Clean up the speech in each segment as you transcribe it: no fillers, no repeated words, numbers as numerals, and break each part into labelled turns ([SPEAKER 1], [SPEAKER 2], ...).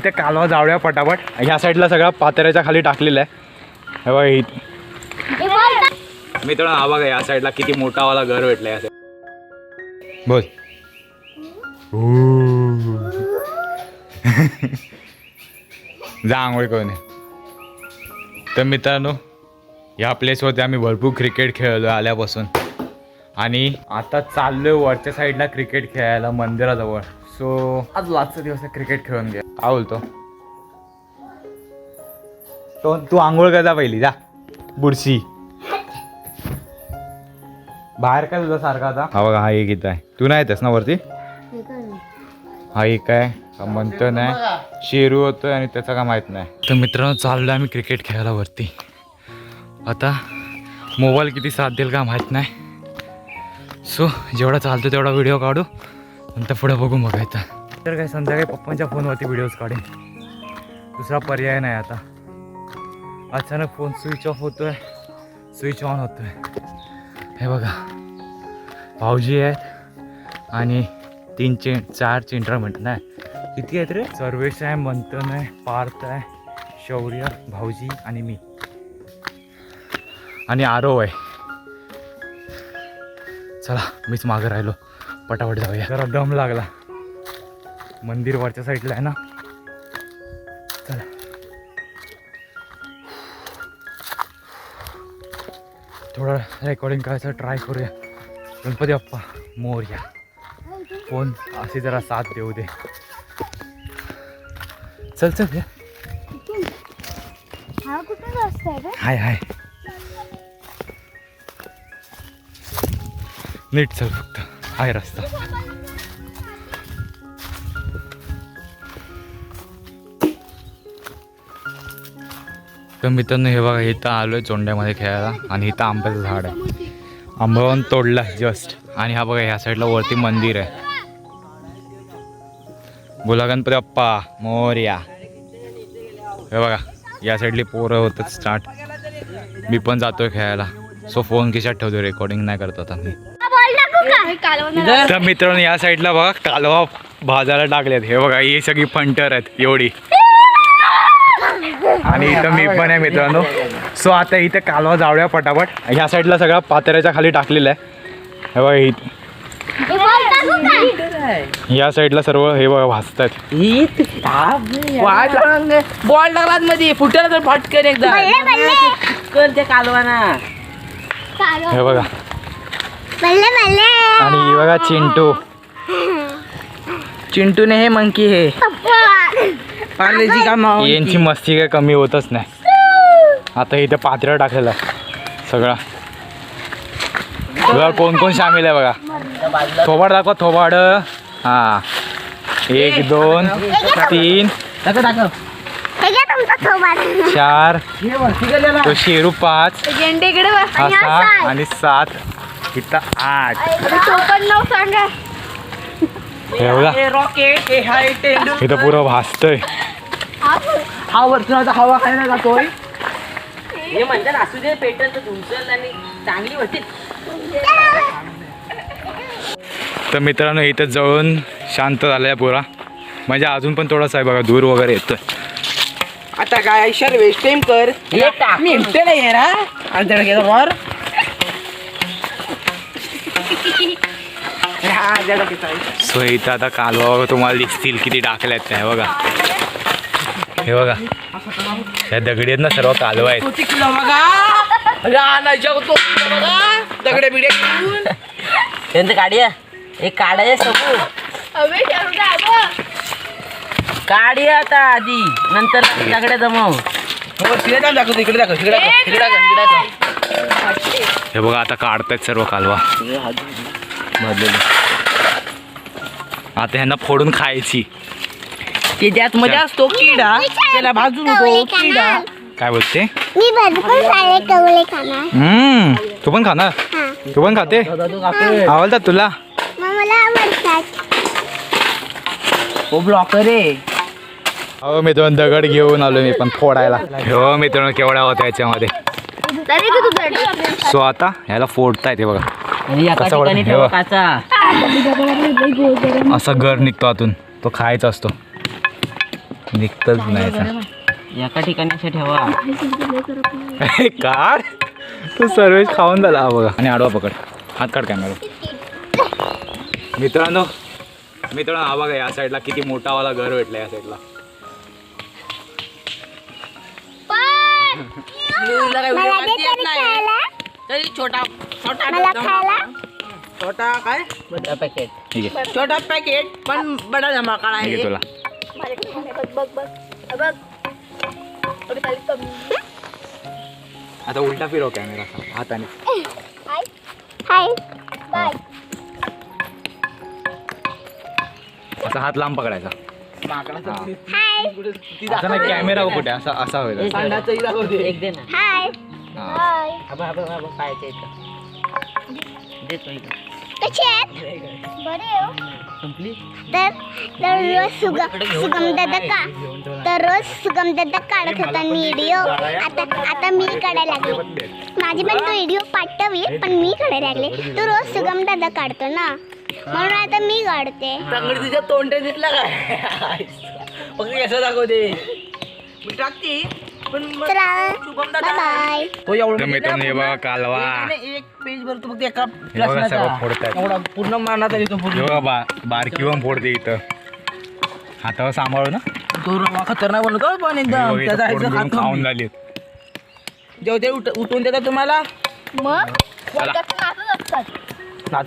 [SPEAKER 1] इथे कालवा जाऊया पटापट. ह्या साईडला सगळा पातेऱ्याच्या खाली टाकलेला आहे. हे बघा मित्रांनो, हा बघा या साईडला किती मोठा वाला घर भेटलाय. बोल. जा आंघोळ करून. तर मित्रांनो, या प्लेसवरती आम्ही भरपूर क्रिकेट खेळलो आल्यापासून आणि आता चाललोय वरच्या साईडला क्रिकेट खेळायला मंदिराजवळ. सो आज लास्टचा दिवस आहे, क्रिकेट खेळून घ्या. काय बोलतो तो? तू आंघोळ कर जा पहिली, जा. बुरशी बाहेर काय तुझा सारखा आता. हा बघा, हा एक इथं आहे. तू नाही येतेस ना वरती. हा एक आहे म्हणतो नाही, शेरू होतोय आणि त्याचं काय माहित नाही. तर मित्रांनो, चाललोय आम्ही क्रिकेट खेळायला वरती. आता मोबाईल किती साथ देईल का माहीत नाही. सो जेवढा चालतो तेवढा व्हिडिओ काढू, नंतर पुढे बघून बघायचं. तर काय संध्याकाळी पप्पांच्या फोनवरती व्हिडिओज काढेन, दुसरा पर्याय नाही आता. अचानक फोन स्विच ऑफ होतोय, स्विच ऑन होतोय. हे बघा, भाऊजी आहेत आणि 4 चिंट्रा म्हणतात नाही, किती आहेत रे? सर्वेश आहे, मंथन आहे, पार्थ आहे, शौर्य, भाऊजी आणि मी आणि आरव आहे. चला, मीच मागं राहिलो, पटापट जाऊया. जरा दम लागला, मंदिर वरच्या साईडला आहे ना. चला थोडं रेकॉर्डिंग करायचं ट्राय करूया. गणपती बाप्पा मोरया. फोन असे जरा साथ देऊ दे. चल चल या. हाय हाय, नीट चल, फक्त आहे रस्ता. तर मित्रांनो, हे बघा, इथं आलोय चोंड्यामध्ये खेळायला आणि इथं आंब्याचं झाड आहे. आंबावून तोडला जस्ट. आणि हा बघा, ह्या साईडला वरती मंदिर आहे. बोला गणपती बाप्पा मोरया. हे बघा, या साईडली पोरं होतात स्टार्ट. मी पण जातोय खेळायला. सो फोन खिशात ठेवतो, रेकॉर्डिंग नाही करतो आता मी. तर मित्रांनो, या साईडला बघा कालवा भाजायला टाकलेत. हे बघा, ही सगळी फंटर आहेत एवढी. आणि इथं मी पण आहे मित्रांनो. सो आता इथं कालवा जाऊया पटापट. ह्या साईडला सगळा पातेऱ्याच्या खाली टाकलेला आहे. हे बघा, या साईडला सर्व हे बघा भाजत आहेत.
[SPEAKER 2] बॉल लागला मध्ये फुटला तर फटकन एकदा ते कालवाना.
[SPEAKER 1] हे बघा, आणि ही बघा चिंटू.
[SPEAKER 2] चिंटूने हे मंकी हे पार्लेजी का
[SPEAKER 1] यांची मस्ती काय कमी होतच नाही. आता इथे पात्र्या टाकलेला आहे सगळा. बघा कोण कोण सामील आहे बघा. थोबाड दाखवा, थोबाड. हा, 1 2 3 4. तो शेरू 5, हा 6 आणि 7. इथं 8. हे बघा, इथं पुरं भासतोय.
[SPEAKER 2] हा वरतून आता हवा खायला जातोय. हे म्हणतात असू दे, पेटल तर धुमसल आणि चांगली होती.
[SPEAKER 1] तर मित्रांनो, इथं जवळून शांत झालाय पुरा. म्हणजे अजून पण थोडासा आहे बघा, दूर वगैरे येतोय.
[SPEAKER 2] आता काय आयुष्यात वेस्ट टाइम कर. मी एकटे नाही आहे ना, आणि गेलो वर.
[SPEAKER 1] सो इथं आता कालवा तुम्हाला दिसतील किती टाकल्यात त्या. बघा, हे बघा, त्या दगडी आहेत ना सर्व कालवा आहेत.
[SPEAKER 2] दगडे बिडे त्यांचं काढूया. एक काढाय सबू काढूया आता आधी, नंतर दगडे जमव.
[SPEAKER 1] हे बघा, आता काढतायत सर्व कालवा. आता ह्यांना फोडून खायची.
[SPEAKER 2] त्याच्यात मजा असतो किडा, त्याला भाजून होतो किडा.
[SPEAKER 1] काय बोलते?
[SPEAKER 3] मी भरपूर सारे कवळे खाणार.
[SPEAKER 1] तू पण खाणार? तू पण खाते? आवडतात तुला?
[SPEAKER 3] मला आवडतात.
[SPEAKER 2] हो ब्लॉकर रे.
[SPEAKER 1] हो मित्रांनो, दगड घेऊन आलो मी पण फोडायला. हो मित्रांनो, केवढा होता याच्यामध्ये. सो आता ह्याला फोडता येते बघा. असा गर निघतो आतून, तो खायचा असतो. निघतच नाही
[SPEAKER 2] एका ठिकाणी असं ठेवा.
[SPEAKER 1] काढ तू सर्वेच खाऊन झाला हा बघा. आणि आडवा पकड, हात काढ कॅमेरा. मित्रांनो हा बघा या साईडला किती मोठा वाला घर भेटला या साईडला.
[SPEAKER 3] मला दे तरी खायला.
[SPEAKER 2] तरी छोटा छोटा
[SPEAKER 3] मला खायला.
[SPEAKER 2] छोटा काय बडा पॅकेट.
[SPEAKER 1] ठीक आहे
[SPEAKER 2] छोटा पॅकेट पण बडा धमाका
[SPEAKER 1] ठीक आहे
[SPEAKER 2] आहे.
[SPEAKER 1] तुला. आता उलटा फिरव कॅमेरा हाताने.
[SPEAKER 3] Hi bye.
[SPEAKER 1] असा हात लांब पकडायचा.
[SPEAKER 2] माकडाचा
[SPEAKER 3] हाय
[SPEAKER 1] असा नाही कॅमेरा कुठे असा असा होईल.
[SPEAKER 2] सांडाचं इरा होते. एक दे ना.
[SPEAKER 3] हाय
[SPEAKER 1] हा.
[SPEAKER 3] हाय.
[SPEAKER 2] पाहायचं इथं. देतो इथं.
[SPEAKER 3] कसे आहेत? बरे हो.
[SPEAKER 2] संपली.
[SPEAKER 3] तर रोज सुगम दादा काढत होता व्हिडिओ. आता मी काढायला लागले. माझी पण तो व्हिडिओ पाठवी पण मी काढायला लागले. तो रोज सुगम दादा काढतो ना म्हणून आता मी काढते.
[SPEAKER 2] चांगली तुझ्या तोंड दिसला काय फक्त कसं दाखवते मी टाकते पण
[SPEAKER 3] चला
[SPEAKER 2] शुभम
[SPEAKER 3] बाय
[SPEAKER 2] दादा
[SPEAKER 3] बाय.
[SPEAKER 2] तो एवढं
[SPEAKER 1] तर मित्रांनो हे बघा कालवा.
[SPEAKER 2] एक पेज भरतो फक्त एका
[SPEAKER 1] हे बघा सगळं फोडतायत.
[SPEAKER 2] एवढा पूर्ण मानाचा येतो
[SPEAKER 1] हे
[SPEAKER 2] पूर्ण.
[SPEAKER 1] बघा बारकी पण फोडते इथं. हातावर सांभाळू ना.
[SPEAKER 2] तो रवा खतरनाक बनवतो पण
[SPEAKER 1] हे
[SPEAKER 2] एकदम
[SPEAKER 1] बघा, इथं
[SPEAKER 2] त्याचा
[SPEAKER 1] फोडून
[SPEAKER 2] हात
[SPEAKER 1] बिडून खाऊन झाली.
[SPEAKER 2] जेव्हा ते उठून देतात तुम्हाला
[SPEAKER 3] मग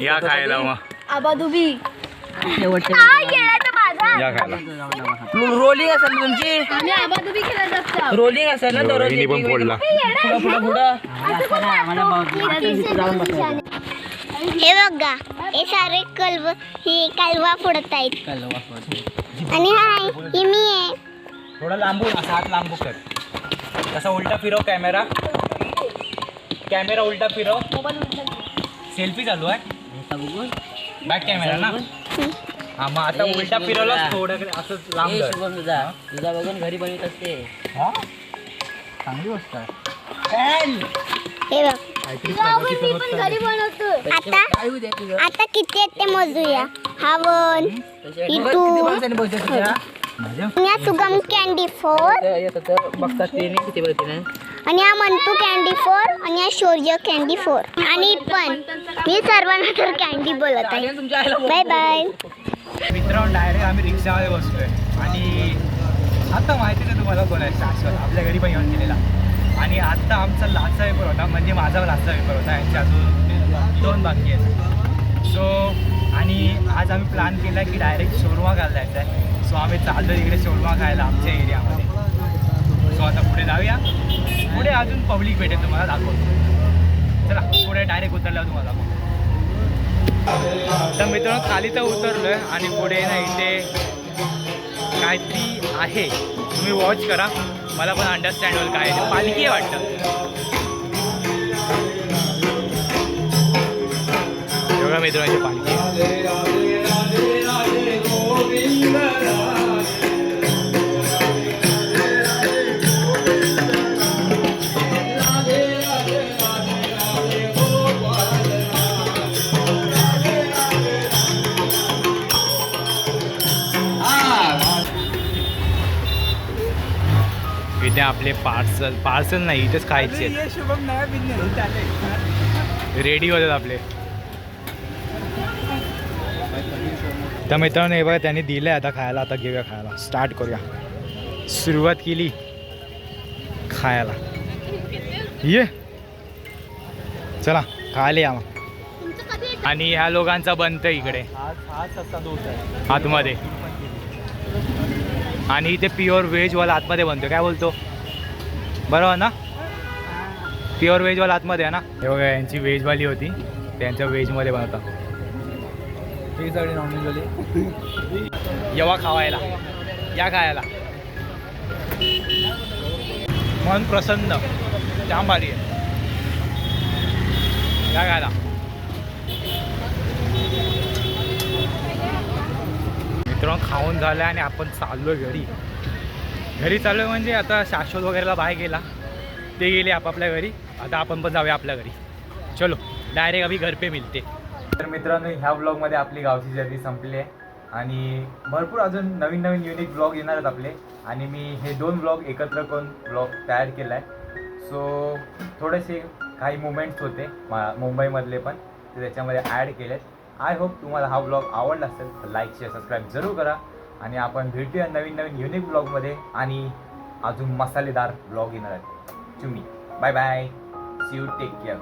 [SPEAKER 1] या खायला मग.
[SPEAKER 3] आबादुबी
[SPEAKER 2] शेवटच्या
[SPEAKER 1] या खायला.
[SPEAKER 2] रोलिंग असेल ना तुमची
[SPEAKER 3] आम्ही आबादुबी खेळत असतो.
[SPEAKER 2] रोलिंग असेल ना तर
[SPEAKER 1] हिने पण फोडला.
[SPEAKER 3] हे बघा हे सारे कालवा फोडत आहेत. आणि हाय ही मी आहे.
[SPEAKER 1] थोडा लांबून असा हात लांबू कर. तसा उलटा फिरव कॅमेरा. कॅमेरा उलटा फिरव. सेल्फी चालू आहे. बॅक कॅमेरा ना. हा मग आता उलटा फिरवला थोडं असं लांब कर.
[SPEAKER 2] तुझा बघून घरी बनवत असते.
[SPEAKER 1] हा चांगली गोष्ट आहे.
[SPEAKER 3] हे बघ आता किती आहेत ते मोजूया. हा 1 ही 2 या सुगम कॅन्डी 4
[SPEAKER 2] बघतात ते नाही किती बघते ना.
[SPEAKER 3] आणि हा मंटू कॅन्डी 4 आणि हा शौर्य कॅन्डी 4 आणि पण मी सर्वांना तर कॅन्डी बोलत आहे.
[SPEAKER 2] तुमच्या आईला
[SPEAKER 3] बाय बाय.
[SPEAKER 1] मित्रांनो डायरेक्ट आम्ही रिक्षामध्ये बसलोय आणि आता माहितीच आहे तुम्हाला कोण आहे शाश्वत आपल्या घरी पण येऊन गेलेला. आणि आता आमचा लाचा पेपर होता म्हणजे माझा लाचा पेपर होता. यांच्या अजून 2 बाकी आहेत. सो आणि आज आम्ही प्लॅन केला आहे की डायरेक्ट शोरमा खायला जायचं आहे. सो आम्ही चाललो इकडे शोरमा खायला आमच्या एरियामध्ये. सो आता पुढे जाऊया. पुढे अजून पब्लिक भेटेल तुम्हाला दाखवतो. चला पुढे डायरेक्ट उतरल्यावर तुम्हाला दाखवतो. तर मित्रांनो खाली तर उतरलो आहे आणि पुढे ना इथे काहीतरी आहे. तुम्ही वॉच करा मला पण अंडरस्टँड होईल काय आहे. पालखी आहे वाटतं. एवढा मित्रांची पालखी इथे आपले पार्सल नाही इथेच खायचे रेडी होतात आपले. तर मित्रांनो हे बघा त्यांनी दिलं आहे आता खायला. आता घेऊया खायला. स्टार्ट करूया. सुरुवात केली खायला. ये चला खायला या मग. आणि ह्या लोकांचा बनतं इकडे आतमध्ये. आणि इथे प्युअर व्हेजवाला आतमध्ये बनतो. काय बोलतो बरोबर ना. प्युअर व्हेजवाला आतमध्ये आहे ना. हे बघा यांची व्हेजवाली होती त्यांच्या व्हेजमध्ये बनवता. ती सगळी नॉनव्हेजवाली येवा खावायला या खायला. मन प्रसन्न जाम भारी आहे या खायला. मित्रांनो खाऊन झालं आणि आपण चाललो घरी चाललो म्हणजे आता शाश्वत वगैरेला बाहेर गेला. ते गेले आपापल्या घरी. आता आपण पण जाऊया आपल्या घरी. चलो डायरेक्ट अभी घर पे मिळते. तर मित्रांनो ह्या ब्लॉगमध्ये आपली गावची जर्नी संपली आहे आणि भरपूर अजून नवीन नवीन युनिक ब्लॉग येणार आहेत आपले. आणि मी हे 2 ब्लॉग एकत्र करून ब्लॉग तयार केला आहे. सो थोडेसे काही मुमेंट्स होते मुंबईमधले पण ते त्याच्यामध्ये ॲड केलेत. आय होप तुम्हाला हा ब्लॉग आवडला असेल तर लाईक शेअर सबस्क्राईब जरूर करा. आणि आपण भेटूया नवीन नवीन युनिक ब्लॉगमध्ये आणि अजून मसालेदार ब्लॉग येणार आहेत. तुम्ही bye bye, see you, take care.